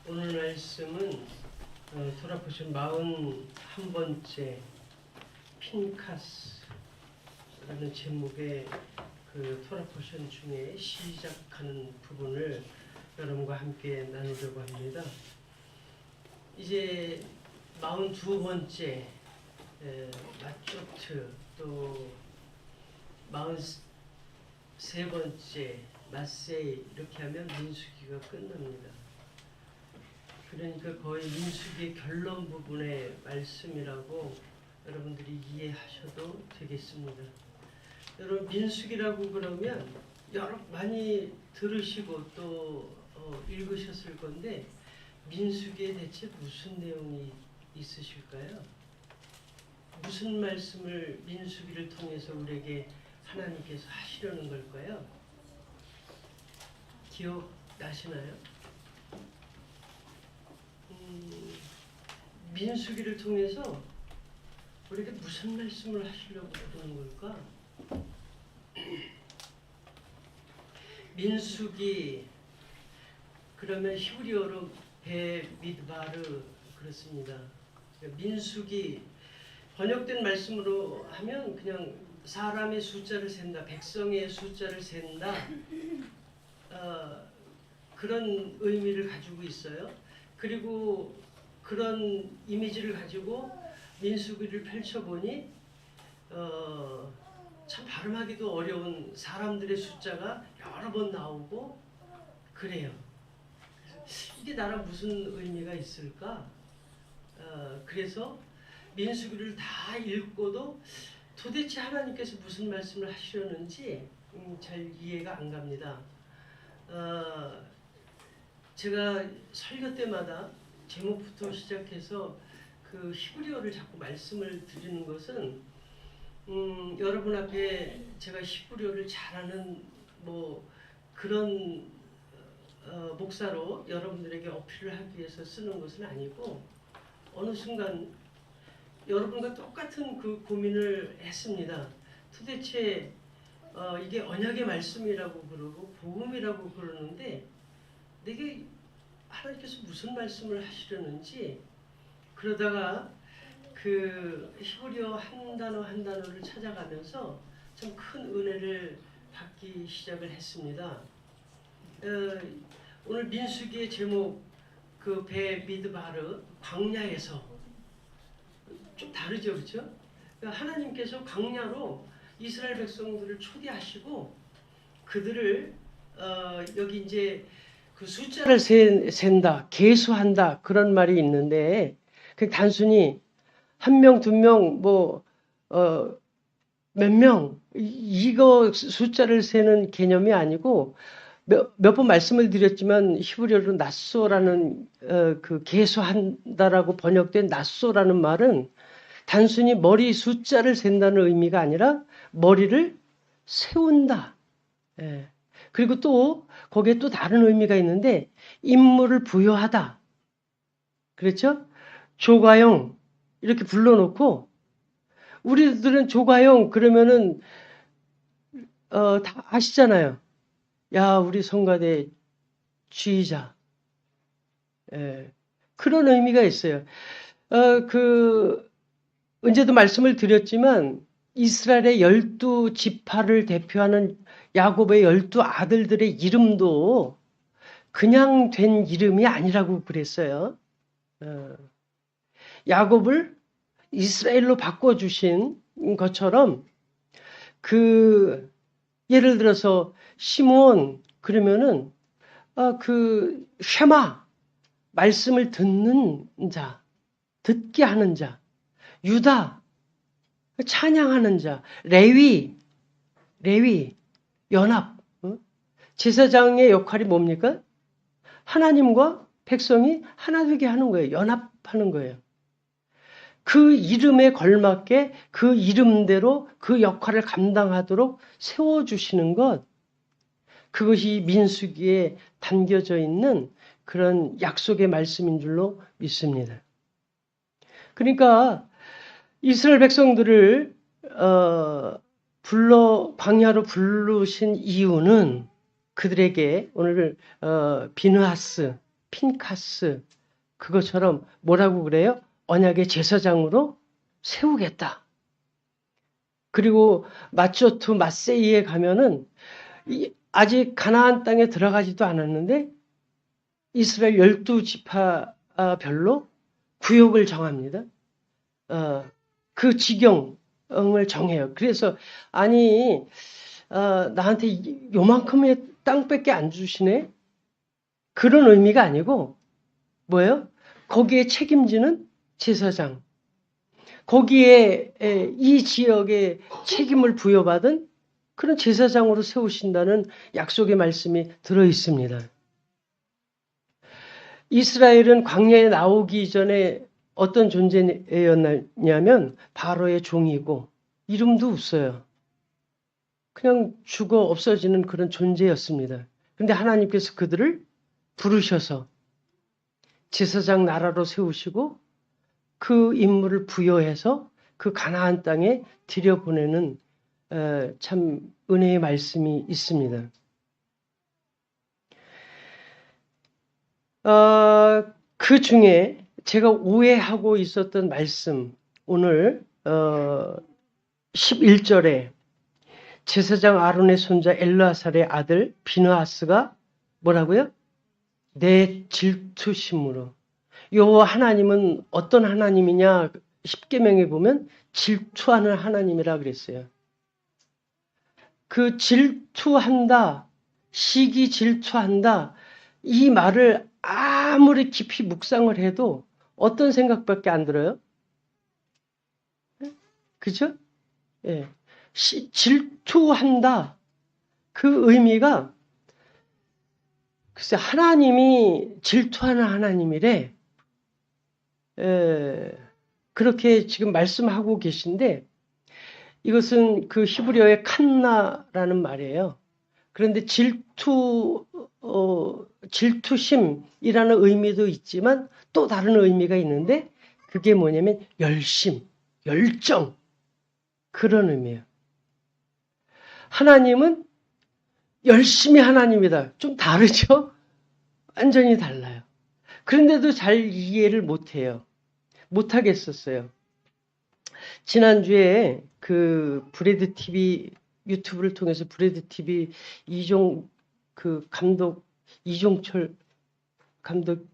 오늘 말씀은 돌아보신 41번째 핀카스라는 제목의 그 토라포션 중에 시작하는 부분을 여러분과 함께 나누려고 합니다. 이제 42번째 마초트, 또 43번째 마세이, 이렇게 하면 민수기가 끝납니다. 그러니까 거의 민수기의 결론 부분의 말씀이라고 여러분들이 이해하셔도 되겠습니다. 여러분, 민수기라고 그러면 여러 많이 들으시고 또 읽으셨을 건데, 민수기에 대체 무슨 내용이 있으실까요? 무슨 말씀을 민수기를 통해서 우리에게 하나님께서 하시려는 걸까요? 기억나시나요? 민수기를 통해서 우리에게 무슨 말씀을 하시려고 그러는 걸까? 민수기, 그러면 히브리어로 베미드바르, 그렇습니다. 민수기 번역된 말씀으로 하면 그냥 사람의 숫자를 센다, 백성의 숫자를 센다, 그런 의미를 가지고 있어요. 그리고 그런 이미지를 가지고 민수기를 펼쳐보니 참 발음하기도 어려운 사람들의 숫자가 여러 번 나오고 그래요. 이게 나랑 무슨 의미가 있을까? 그래서 민수기를 다 읽고도 도대체 하나님께서 무슨 말씀을 하시려는지 잘 이해가 안 갑니다. 제가 설교 때마다 제목부터 시작해서 그 히브리어를 자꾸 말씀을 드리는 것은 여러분 앞에 제가 히브리어를 잘하는 뭐 그런 목사로 여러분들에게 어필을 하기 위해서 쓰는 것은 아니고, 어느 순간 여러분과 똑같은 그 고민을 했습니다. 도대체 이게 언약의 말씀이라고 그러고 복음이라고 그러는데 내게 하나님께서 무슨 말씀을 하시려는지, 그러다가 그 히브리어 한 단어 한 단어를 찾아가면서 좀 큰 은혜를 받기 시작을 했습니다. 오늘 민수기의 제목 그 베미드바르, 광야에서, 좀 다르죠, 그렇죠? 하나님께서 광야로 이스라엘 백성들을 초대하시고 그들을 여기 이제 그 숫자를 센다, 계수한다, 그런 말이 있는데, 그 단순히 한 명, 두 명, 뭐 몇 명, 이거 숫자를 세는 개념이 아니고, 몇 번 말씀을 드렸지만 히브리어로 나소라는 그 계수한다라고 번역된 나소라는 말은 단순히 머리 숫자를 센다는 의미가 아니라 머리를 세운다. 예. 그리고 또 거기에 또 다른 의미가 있는데, 임무를 부여하다. 그렇죠? 조가용 이렇게 불러놓고, 우리들은 조가용 그러면은 다 아시잖아요. 야, 우리 성가대 지휘자. 예. 그런 의미가 있어요. 언제도 말씀을 드렸지만 이스라엘의 12지파를 대표하는 야곱의 12아들들의 이름도 그냥 된 이름이 아니라고 그랬어요. 야곱을 이스라엘로 바꿔주신 것처럼, 예를 들어서 시므온 그러면은 쉐마, 말씀을 듣는 자, 듣게 하는 자, 유다, 찬양하는 자, 레위, 연합. 제사장의 역할이 뭡니까? 하나님과 백성이 하나 되게 하는 거예요. 연합하는 거예요. 그 이름에 걸맞게 그 이름대로 그 역할을 감당하도록 세워주시는 것, 그것이 민수기에 담겨져 있는 그런 약속의 말씀인 줄로 믿습니다. 그러니까 이스라엘 백성들을 광야로 부르신 이유는 그들에게 오늘 비느하스, 핀카스 그것처럼 뭐라고 그래요? 언약의 제사장으로 세우겠다. 그리고 마초트 마세이에 가면은 아직 가나안 땅에 들어가지도 않았는데 이스라엘 12지파별로 구역을 정합니다. 그 지경을 정해요. 그래서 아니 나한테 요만큼의 땅밖에 안 주시네? 그런 의미가 아니고 뭐예요? 거기에 책임지는 제사장. 거기에 이 지역에 책임을 부여받은 그런 제사장으로 세우신다는 약속의 말씀이 들어 있습니다. 이스라엘은 광야에 나오기 전에 어떤 존재였냐면 바로의 종이고 이름도 없어요. 그냥 죽어 없어지는 그런 존재였습니다. 그런데 하나님께서 그들을 부르셔서 제사장 나라로 세우시고 그 임무를 부여해서 그 가나안 땅에 들여보내는 참 은혜의 말씀이 있습니다. 그 중에 제가 오해하고 있었던 말씀 오늘 11절에 제사장 아론의 손자 엘르아살의 아들 비느하스가 뭐라고요? 내 질투심으로. 여호와 하나님은 어떤 하나님이냐? 십계명에 보면 질투하는 하나님이라 그랬어요. 그 질투한다, 시기 질투한다 이 말을 아무리 깊이 묵상을 해도 어떤 생각밖에 안 들어요? 그죠? 예. 질투한다. 그 의미가 글쎄 하나님이 질투하는 하나님이래. 그렇게 지금 말씀하고 계신데 이것은 그 히브리어의 칸나라는 말이에요. 그런데 질투심이라는 의미도 있지만 또 다른 의미가 있는데 그게 뭐냐면 열심, 열정 그런 의미예요. 하나님은 열심히 하나님이다. 좀 다르죠? 완전히 달라요. 그런데도 잘 이해를 못해요. 못하겠었어요. 지난주에 그 브래드 TV 유튜브를 통해서 브래드 TV 이종철 감독,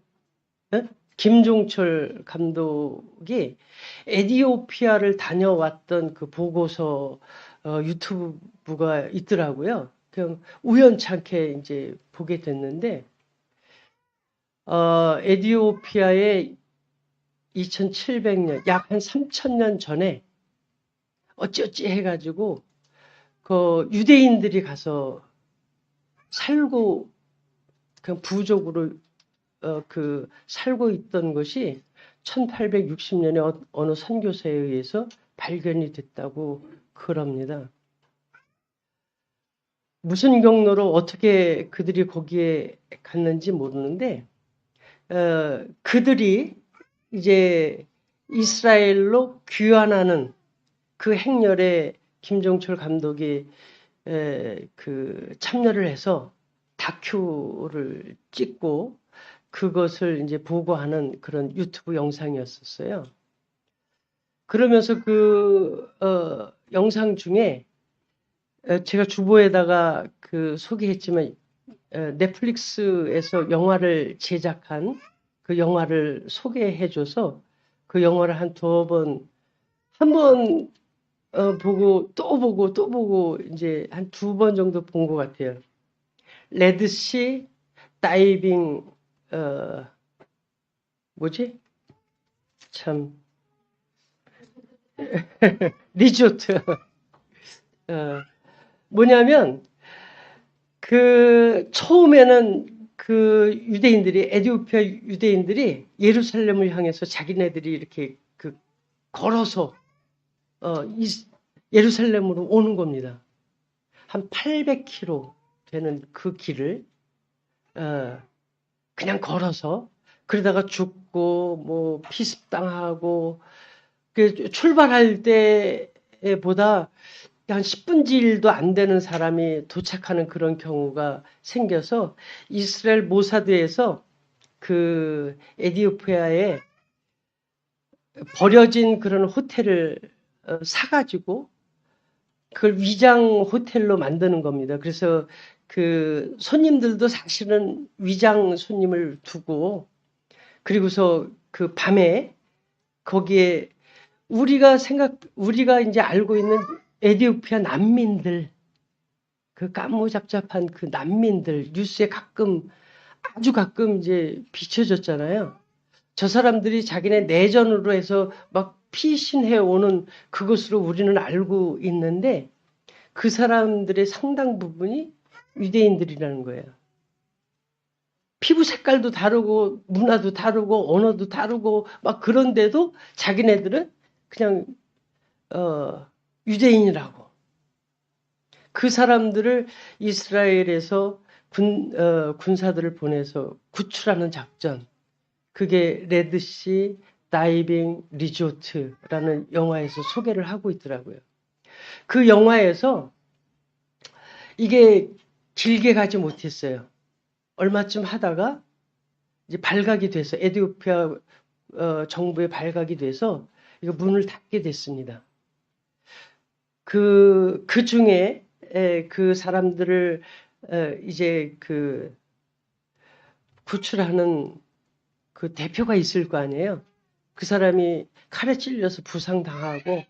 김종철 감독이 에티오피아를 다녀왔던 그 보고서 유튜브가 있더라고요. 그냥 우연찮게 이제 보게 됐는데 에티오피아의 2700년, 약 한 3000년 전에 어찌어찌 해가지고 그 유대인들이 가서 살고 그냥 부족으로 그 살고 있던 것이 1860년에 어느 선교사에 의해서 발견이 됐다고 그럽니다. 무슨 경로로 어떻게 그들이 거기에 갔는지 모르는데 그들이 이제 이스라엘로 귀환하는 그 행렬에 김종철 감독이 그 참여를 해서 다큐를 찍고 그것을 이제 보고하는 그런 유튜브 영상이었었어요. 그러면서 그 영상 중에 제가 주보에다가 그 소개했지만 넷플릭스에서 영화를 제작한 그 영화를 소개해줘서 그 영화를 한 한 번 보고 또 보고 또 보고 이제 한 2번 정도 본 것 같아요. 레드시 다이빙 뭐지? 참 리조트 뭐냐면 그 처음에는 그 유대인들이 에티오피아 유대인들이 예루살렘을 향해서 자기네들이 이렇게 그 걸어서 예루살렘으로 오는 겁니다. 한 800km 되는 그 길을 그냥 걸어서 그러다가 죽고 뭐 피습당하고 그 출발할 때보다 한 10분지일도 안 되는 사람이 도착하는 그런 경우가 생겨서 이스라엘 모사드에서 그 에디오피아에 버려진 그런 호텔을 사가지고 그걸 위장 호텔로 만드는 겁니다. 그래서 그 손님들도 사실은 위장 손님을 두고 그리고서 그 밤에 거기에 우리가 이제 알고 있는 에티오피아 난민들, 그 까무잡잡한 그 난민들, 뉴스에 아주 가끔 이제 비춰졌잖아요. 저 사람들이 자기네 내전으로 해서 막 피신해 오는 그것으로 우리는 알고 있는데 그 사람들의 상당 부분이 유대인들이라는 거예요. 피부 색깔도 다르고 문화도 다르고 언어도 다르고 막 그런데도 자기네들은 그냥 유대인이라고. 그 사람들을 이스라엘에서 군사들을 보내서 구출하는 작전. 그게 레드시 다이빙 리조트라는 영화에서 소개를 하고 있더라고요. 그 영화에서 이게 길게 가지 못했어요. 얼마쯤 하다가 이제 발각이 돼서 에티오피아 정부에 발각이 돼서 이거 문을 닫게 됐습니다. 그 중에 그 사람들을 이제 그 구출하는 그 대표가 있을 거 아니에요. 그 사람이 칼에 찔려서 부상당하고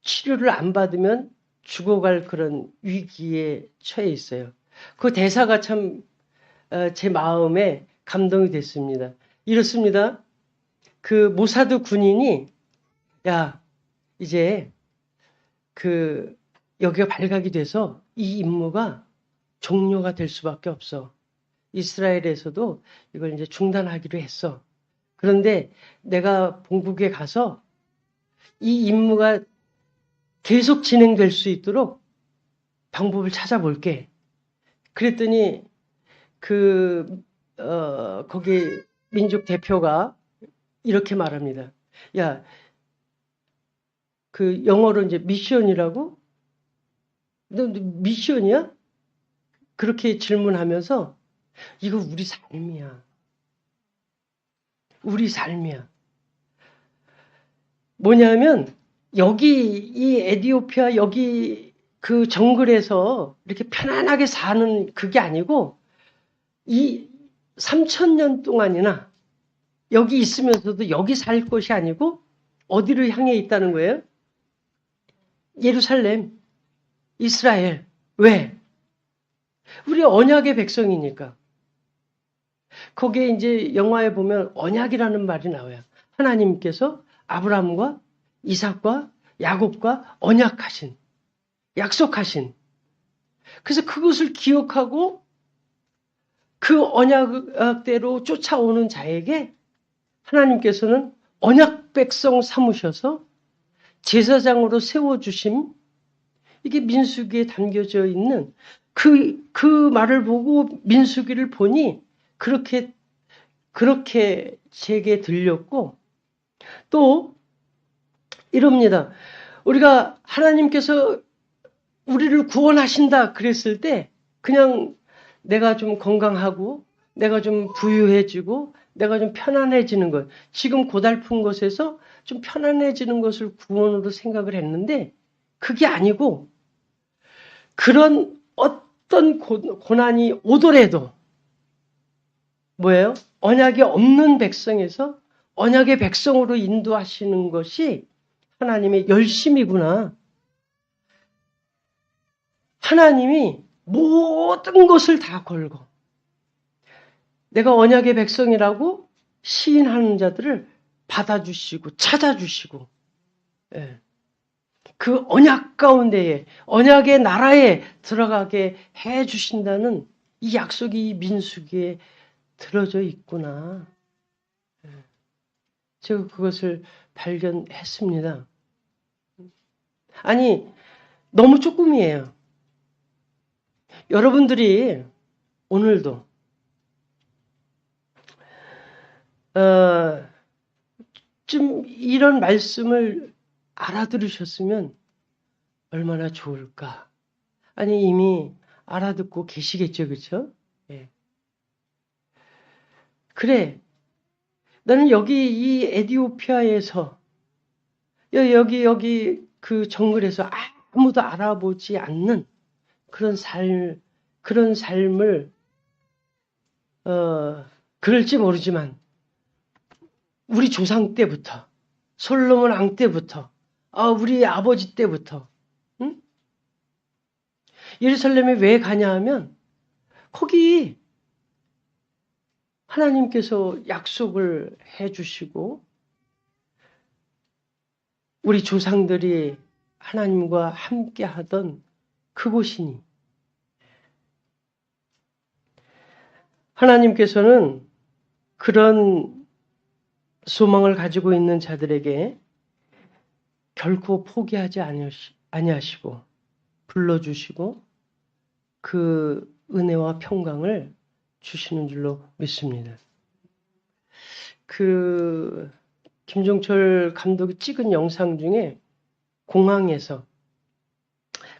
치료를 안 받으면 죽어갈 그런 위기에 처해 있어요. 그 대사가 참 제 마음에 감동이 됐습니다. 이렇습니다. 그 모사드 군인이 야 이제 그 여기가 발각이 돼서 이 임무가 종료가 될 수밖에 없어. 이스라엘에서도 이걸 이제 중단하기로 했어. 그런데 내가 본국에 가서 이 임무가 계속 진행될 수 있도록 방법을 찾아볼게. 그랬더니 거기 민족 대표가 이렇게 말합니다. 야, 그 영어로 이제 미션이라고? 너 미션이야? 그렇게 질문하면서 이거 우리 삶이야. 우리 삶이야. 뭐냐면 여기 이 에티오피아 여기 그 정글에서 이렇게 편안하게 사는 그게 아니고 이 3,000년 동안이나 여기 있으면서도 여기 살 것이 아니고 어디를 향해 있다는 거예요? 예루살렘, 이스라엘. 왜? 우리 언약의 백성이니까. 거기에 이제 영화에 보면 언약이라는 말이 나와요. 하나님께서 아브라함과 이삭과 야곱과 언약하신, 약속하신. 그래서 그것을 기억하고 그 언약대로 쫓아오는 자에게 하나님께서는 언약 백성 삼으셔서 제사장으로 세워주심. 이게 민수기에 담겨져 있는 그 말을 보고 민수기를 보니 그렇게 제게 들렸고 또 이럽니다. 우리가 하나님께서 우리를 구원하신다 그랬을 때 그냥 내가 좀 건강하고 내가 좀 부유해지고 내가 좀 편안해지는 것. 지금 고달픈 것에서 좀 편안해지는 것을 구원으로 생각을 했는데 그게 아니고 그런 어떤 고난이 오더라도 뭐예요? 언약이 없는 백성에서 언약의 백성으로 인도하시는 것이 하나님의 열심이구나. 하나님이 모든 것을 다 걸고 내가 언약의 백성이라고 시인하는 자들을 받아주시고 찾아주시고 그 언약 가운데에 언약의 나라에 들어가게 해주신다는 이 약속이 민수기에 들어져 있구나. 제가 그것을 발견했습니다. 아니 너무 조금이에요. 여러분들이 오늘도 좀 이런 말씀을 알아들으셨으면 얼마나 좋을까. 아니 이미 알아듣고 계시겠죠. 그렇죠? 예. 그래, 너는 여기 이 에디오피아에서 여기 그 정글에서 아무도 알아보지 않는 그런 삶을 그럴지 모르지만 우리 조상 때부터 솔로몬 왕 때부터 우리 아버지 때부터 응? 예루살렘에 왜 가냐 하면 거기 하나님께서 약속을 해주시고 우리 조상들이 하나님과 함께 하던 그곳이니 하나님께서는 그런 소망을 가지고 있는 자들에게 결코 포기하지 아니하시고 불러주시고 그 은혜와 평강을 주시는 줄로 믿습니다. 그 김종철 감독이 찍은 영상 중에 공항에서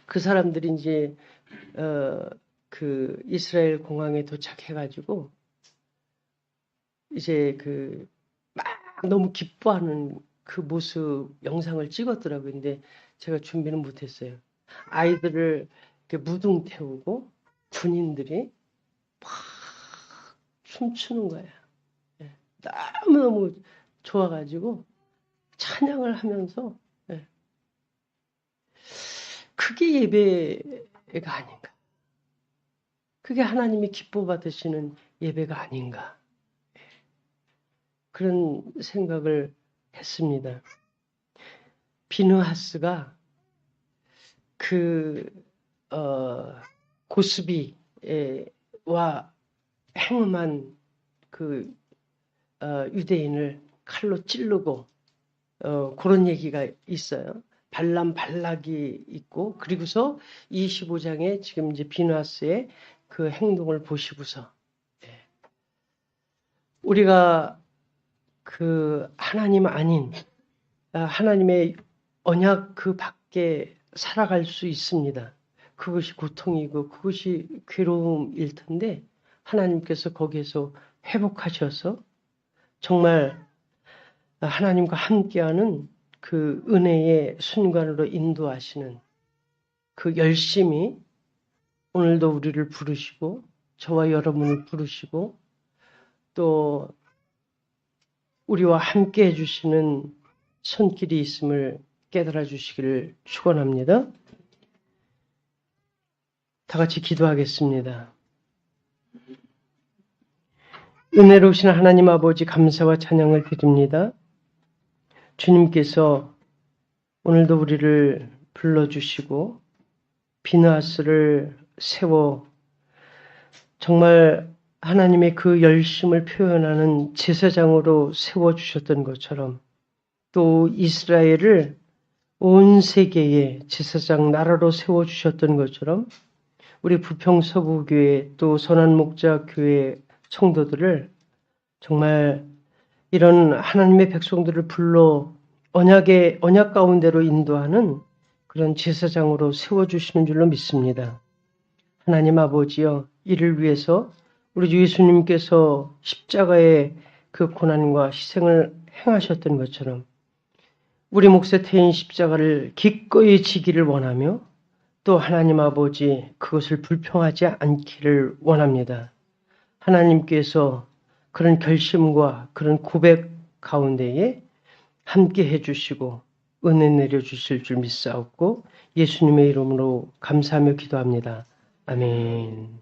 그 사람들이 이제 그 이스라엘 공항에 도착해가지고 이제 그 막 너무 기뻐하는 그 모습 영상을 찍었더라고요. 근데 제가 준비는 못했어요. 아이들을 이렇게 무등 태우고 군인들이 막 춤추는 거야. 너무너무 좋아가지고 찬양을 하면서 그게 예배가 아닌가. 그게 하나님이 기뻐 받으시는 예배가 아닌가. 그런 생각을 했습니다. 비느하스가 그 고스비와 행음한 그 유대인을 칼로 찌르고 그런 얘기가 있어요. 발람 발락이 있고 그리고서 25장에 지금 이제 비느하스의 그 행동을 보시고서 우리가 그 하나님 아닌 하나님의 언약 그 밖에 살아갈 수 있습니다. 그것이 고통이고 그것이 괴로움일 텐데 하나님께서 거기에서 회복하셔서 정말 하나님과 함께하는 그 은혜의 순간으로 인도하시는 그 열심이 오늘도 우리를 부르시고 저와 여러분을 부르시고 또 우리와 함께 해주시는 손길이 있음을 깨달아 주시기를 축원합니다. 다 같이 기도하겠습니다. 은혜로우신 하나님 아버지 감사와 찬양을 드립니다. 주님께서 오늘도 우리를 불러주시고 비느하스를 세워 정말 하나님의 그 열심을 표현하는 제사장으로 세워주셨던 것처럼 또 이스라엘을 온 세계의 제사장 나라로 세워주셨던 것처럼 우리 부평서구교회 또 선한목자교회 성도들을 정말 이런 하나님의 백성들을 불러 언약 가운데로 인도하는 그런 제사장으로 세워주시는 줄로 믿습니다. 하나님 아버지여 이를 위해서 우리 주 예수님께서 십자가의 그 고난과 희생을 행하셨던 것처럼 우리 몫에 태인 십자가를 기꺼이 지기를 원하며 또 하나님 아버지 그것을 불평하지 않기를 원합니다. 하나님께서 그런 결심과 그런 고백 가운데에 함께 해주시고 은혜 내려주실 줄 믿사옵고 예수님의 이름으로 감사하며 기도합니다. 아멘.